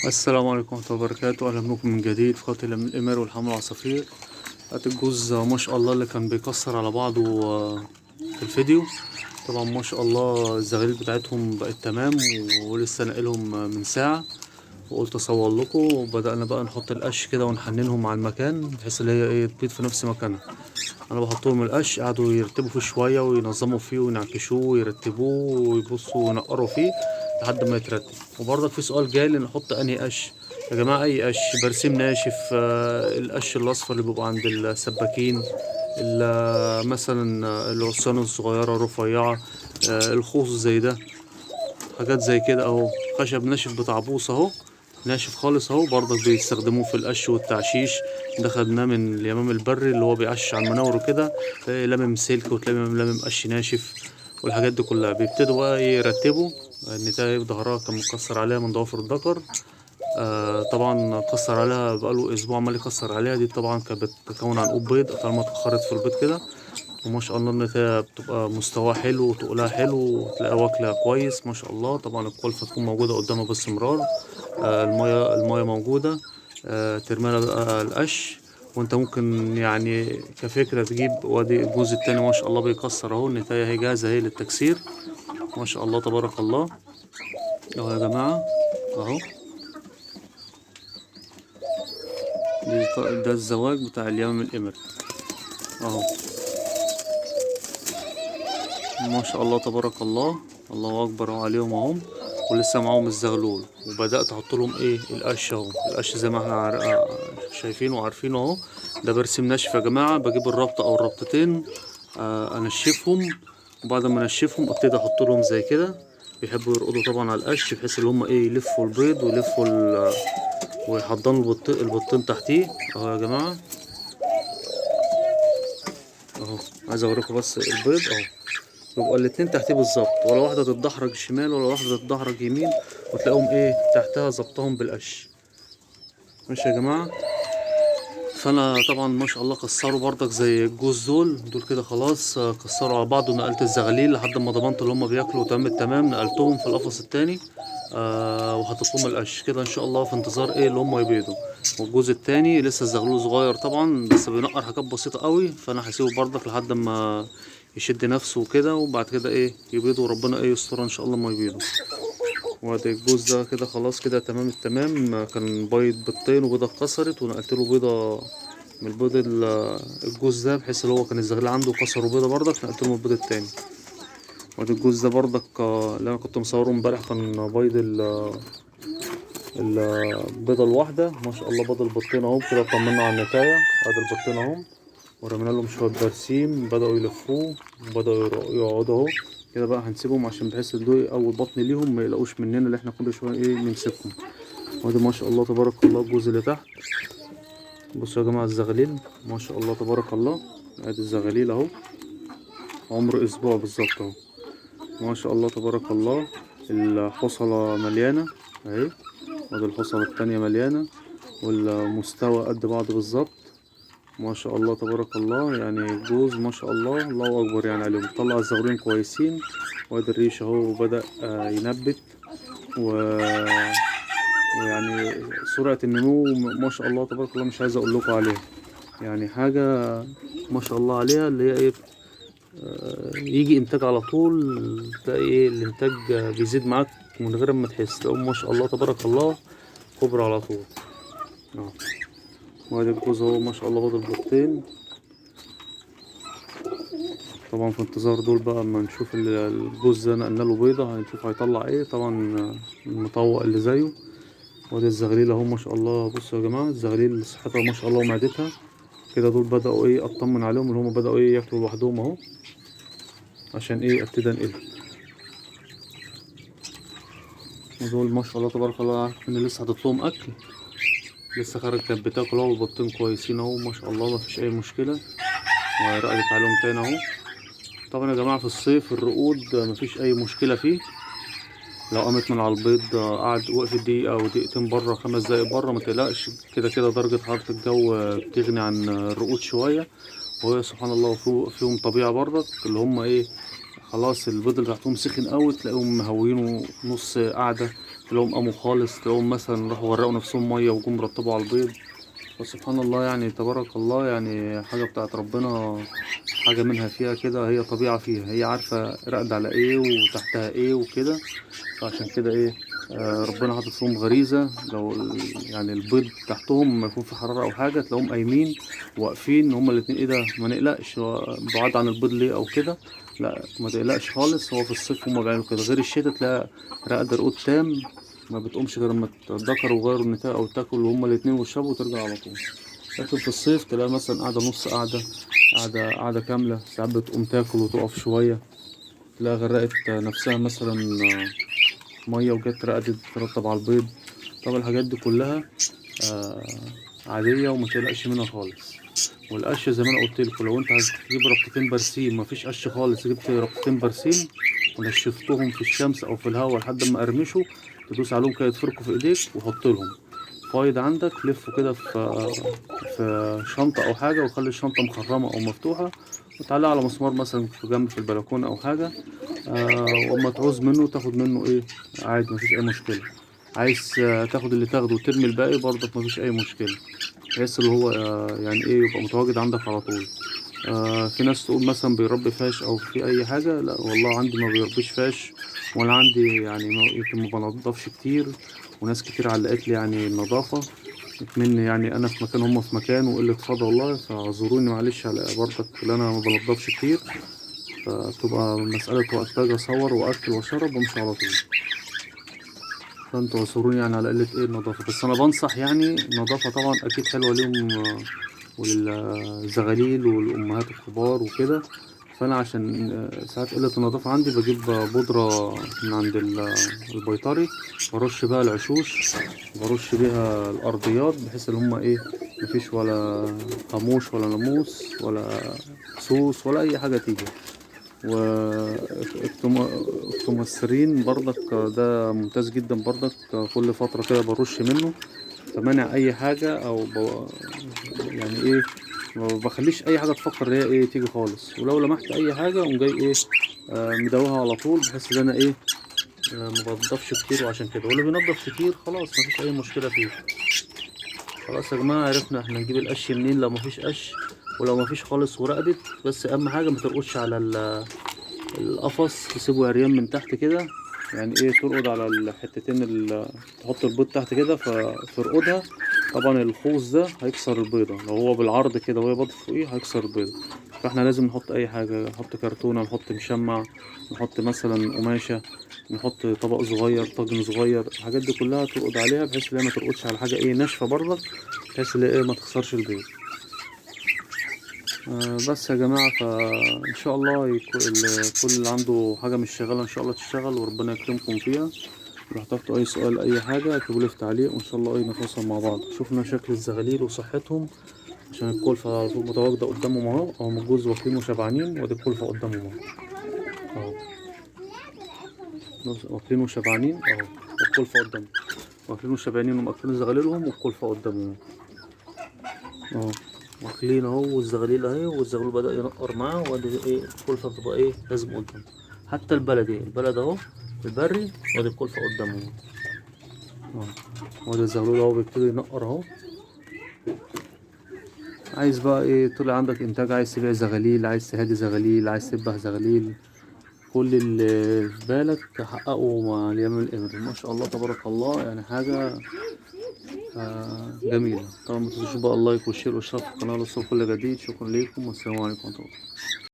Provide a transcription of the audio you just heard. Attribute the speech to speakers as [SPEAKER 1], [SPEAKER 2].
[SPEAKER 1] السلام عليكم ورحمة الله وبركاته. أهلا بكم من جديد في قاتل من الإمار والحمل العصافير. هات الجوز ما شاء الله اللي كان بيكسر على بعضه في الفيديو. طبعا ما شاء الله الزغاليل بتاعتهم بقت تمام، ولسه ناقلهم من ساعة وقلت أصور لكم. وبدأنا بقى نحط القش كده ونحننهم على المكان بحيث اللي هي تبيض في نفس مكانها. أنا بحطهم القش، قعدوا يرتبوا فيه شوية وينظموا فيه وينعكشوه ويرتبوه ويبصوا وينقروا فيه لحد ما يترتب. وبرضك في سؤال جاي، نحط انهي قش يا جماعه؟ اي قش، برسيم ناشف، القش الاصفر اللي بيبقى عند السباكين، مثلا العصيان الصغيره الرفيعه، الخوص زي ده، حاجات زي كده اهو. خشب ناشف بتاع بوص اهو، ناشف خالص اهو، برضك بيستخدموه في القش والتعشيش. ده خدناه من اليمام البري اللي هو بيقش على المناور وكده، تلاقي لامم سلك وتلاقي لامم قش ناشف. والحاجات دي كلها بيبتدوا بقى يرتبوا. النتاية ظهرها كان مكسر عليها من ضوافر الذكر. طبعا كسر عليها بقاله اسبوع، عمال يكسر عليها. دي طبعا كانت بتتكون عن قوب بيض، طالما اتأخرت في البيض كده. وما شاء الله النتاية بتبقى مستواها حلو وتقلها حلو وتلاقيها واكلة كويس ما شاء الله. طبعا الكلفة تكون موجودة قدامها باستمرار. المية موجودة. ترميلها بقى القش. وانت ممكن يعني كفكرة تجيب، وادي الجوز التاني ما شاء الله بيكسر اهو. النتاية هي جاهزة اهي للتكسير ما شاء الله تبارك الله. اهو يا جماعة اهو. ده الزواج بتاع اليمن الإمري اهو. ما شاء الله تبارك الله، الله اكبر عليهم اهم. ولسه معاهم الزغلول، وبدات احط لهم القش اهو. القش زي ما احنا شايفين وعارفين اهو. ده برسم ناشف يا جماعه، بجيب الربطه او الربطتين، انشفهم. وبعد ما انشفهم ابتدي احط لهم زي كده. بيحبوا يرقدوا طبعا على القش بحيث ان هم يلفوا البيض ويلفوا ويحضنوا البطين تحتيه اهو يا جماعه اهو. عايز اوريكم بس البيض اهو. يبقى الاتنين تحتيه بالظبط، ولا واحدة تتدحرج شمال ولا واحدة تتدحرج يمين. وتلاقيهم تحتها ظبطهم بالقش. ماشي يا جماعة. فانا طبعا ما شاء الله كسروا برضك زي الجوز. دول كده خلاص، كسروا على بعض. ونقلت الزغاليل لحد ما ضمنت اللي هم بياكلوا تمام التمام، نقلتهم في القفص التاني. وحطيت لهم القش كده ان شاء الله في انتظار اللي هم يبيضوا. والجوز التاني لسه الزغلول صغير طبعا، بس بينقر حاجات بسيطة قوي، فانا هسيبه برضك لحد ما يشد نفسه وكده. وبعد كده يبيضوا، وربنا يستر ان شاء الله ما يبيضوا. وادي الجوز ده كده خلاص كده تمام التمام. كان بيض بيضتين وبيضة اتكسرت، ونقلت له بيضة من البيض الجوز ده، بحيث اللي هو كان الزغلول عنده كسروا بيضة برضك، نقلت له البيض التاني. وادي الجوز ده برضك اللي انا كنت مصوره امبارح كان بيض البيضة الواحدة ما شاء الله. بيض البيضتين اهو كده. طمنا على النتاية، ادي البيضتين اهو. ورمينا لهم شوية برسيم، بدأوا يلفوه وبدأوا يقعدوا اهو. كده بقى هنسيبهم عشان بحيث دول أول بطن ليهم ما يلاقوش مننا اللي احنا كل شوية نمسكهم. وادي ما شاء الله تبارك الله الجوز اللي تحت. بصوا يا جماعة الزغاليل ما شاء الله تبارك الله. ادي الزغاليل اهو، عمر اسبوع بالظبط اهو. ما شاء الله تبارك الله. الحصلة مليانة اهي. وادي الحصلة التانية مليانة، والمستوى قد بعض بالظبط. ما شاء الله تبارك الله. يعني الجوز ما شاء الله الله اكبر يعني عليهم. طلع الزغلين كويسين. وادي الريش اهو بدأ ينبت و... ويعني سرعة النمو ما شاء الله تبارك الله مش عايز اقول لكم عليها. يعني حاجة ما شاء الله عليها، اللي هي يجي انتاج على طول. تلاقي الانتاج بيزيد معاك من غير ما تحس. تلاقيهم ما شاء الله تبارك الله كبر على طول اه. وادي الجوز اهو ما شاء الله فاضل بيضتين. طبعا في انتظار دول بقى اما نشوف الجوز ده نقلنا له بيضة، هنشوف هيطلع ايه. طبعا المطوق اللي زيه. وادي الزغليل اهو ما شاء الله. بصوا يا جماعة الزغليل صحتها ما شاء الله ومعدتها كده. دول بدأوا اطمن عليهم اللي هم بدأوا ياكلوا لوحدهم اهو. عشان ابتدي انقل. ودول ما شاء الله تبارك الله عارف ان لسه حاطط لهم اكل. لسه خارج كانت بتاكل اهو. البطين كويسين اهو ما شاء الله، مفيش اي مشكلة. ورقدت عليهم تاني اهو. طبعا يا جماعة في الصيف الرقود مفيش اي مشكلة فيه. لو قامت من على البيض قعد وقفت دقيقة أو دقيقتين بره، 5 دقايق بره، ما تقلقش. كده كده درجة حرارة الجو بتغني عن الرقود شوية. وهي سبحان الله فيهم طبيعة برضك اللي هم خلاص البيض اللي تحتهم سخن قوي، تلاقيهم مهوينه نص قعدة تلاقيهم قاموا خالص، تلاقيهم مثلا راحوا غرقوا نفسهم ميه وجم رطبوا على البيض. فسبحان الله يعني تبارك الله، يعني حاجة بتاعت ربنا، حاجة منها فيها كده، هي طبيعة فيها، هي عارفة راقدة على ايه وتحتها ايه وكده. فعشان كده ايه، ربنا حاطط فيهم غريزة، لو يعني البيض تحتهم لما يكون في حرارة أو حاجة تلاقيهم قايمين واقفين هما الاتنين. ايه ده، ما نقلقش، هو بعاد عن البيض ليه أو كده؟ لا ما تقلقش خالص، هو في الصيف هما بيعملوا كده، غير الشتا تلاقي راقدة رقود تام، ما بتقومش غير لما تذكر وغيروا النتاء أو تاكل هما الاتنين ويشربوا وترجع على طول. لكن في الصيف تلاقي مثلا قاعدة نص قاعدة، قاعدة كاملة، ساعات بتقوم تاكل وتقف شوية، تلاقي غرقت نفسها مثلا مية وجت رقدت ترطب على البيض. طبعا الحاجات دي كلها آه عادية وما تقلقش منها خالص. والقش زي ما انا قلت لكم، لو انت عايز تجيب ربطتين برسيم مفيش قش خالص، جبت ربطتين برسيم ونشفتهم في الشمس او في الهواء لحد ما قرمشوا، تدوس عليهم كده يتفركوا في ايديك وحط لهم فايض عندك، لفه كده في شنطة او حاجة، وخلي الشنطة مخرمة او مفتوحة، وتعلقها على مسمار مثلا في جنب في البلكونة او حاجة. واما تعوز منه تاخد منه ايه عادي، مفيش اي مشكلة. عايز تاخد اللي تاخده وترمي الباقي برضك مفيش اي مشكلة، بحيث اللي هو يعني ايه يبقى متواجد عندك على طول. في ناس تقول مثلا بيربي فاش او في اي حاجة، لا والله عندي ما بيربيش فاش، ولا عندي يعني يمكن ما بنضفش كتير، وناس كتير علقت لي يعني النظافة مني، يعني انا في مكان هم في مكان وقلة فضل والله، فاعذروني معلش على برضك اللي انا ما بنضفش كتير، فتبقى مسألة وقت باجي اصور واكل واشرب وامشي على طول. فانتوا اعذروني يعني على قلة ايه النظافة، بس انا بنصح يعني النظافة طبعا اكيد حلوة ليهم وللزغاليل والامهات الكبار وكده. فانا عشان ساعات قلة النظافة عندي بجيب بودرة من عند البيطري، برش بيها العشوش، برش بيها الارضيات، بحيث ان هما ايه مفيش ولا قاموش ولا ناموس ولا سوس ولا اي حاجة تيجي. واكتوماسرين برضك ده ممتاز جدا برضك، كل فترة كده برش منه، فمنع اي حاجة يعني ايه، ما بخليش اي حاجة تفكر هي ايه تيجي خالص، ولو لمحت اي حاجة قوم جاي ايه مدوها على طول، بحيث ان انا ايه ما بنضفش كتير، وعشان كده واللي بينضف كتير خلاص مفيش اي مشكلة فيه. خلاص يا جماعة عرفنا احنا نجيب القش منين لو مفيش قش، ولو مفيش خالص ورقدت، بس اهم حاجة ما ترقدش على القفص، تسيبه عريان من تحت كده، يعني ايه ترقد على الحتتين تحط البيض تحت كده فترقدها. طبعا الخوص ده هيكسر البيضة، لو هو بالعرض كده وهي بيض فوقيه هيكسر البيضة. فاحنا لازم نحط اي حاجة، نحط كرتونة، نحط مشمع، نحط مثلا قماشة، نحط طبق صغير، طاجن صغير، الحاجات دي كلها ترقد عليها، بحيث ان هي ما ترقدش على حاجة ايه ناشفة برضك، بحيث ان هي ايه ما تخسرش البيض. بس يا جماعة فإن شاء الله كل اللي عنده حاجة مش شغالة إن شاء الله تشتغل وربنا يكرمكم فيها. لو احتجتوا أي سؤال أي حاجة اكتبولي في تعليق، وإن شاء الله أي نتواصل مع بعض. شوفنا شكل الزغاليل وصحتهم، عشان الكلفة على طول متواجدة قدامهم أهو، أو من الجوز واكلين وشبعانين، وادي الكلفة قدامهم أهو. أهو واكلين وشبعانين أهو، والكلفة قدامهم، واكلين وشبعانين ومأكلين زغاليلهم والكلفة قدامهم اهو. واكلين اهو، والزغليل اهي، والزغلول بدأ ينقر معاه، وادي ايه الكلفة بتبقى ايه لازم قدام. حتى البلد اهو البري، وادي الكلفة قدامه اهو. وادي الزغلول اهو بيبتدي ينقر اهو. عايز بقى ايه طلع عندك انتاج، عايز تبيع زغاليل، عايز تهدي زغاليل، عايز تذبح زغاليل، كل اللي في بالك تحققه مع اليمن الإبري. ما شاء الله تبارك الله، يعني حاجة جميلة. طبعا ما تنسوش بقى اللايك والشير والاشتراك في القناة للوصول كل جديد. شكرا لكم والسلام عليكم ورحمة الله.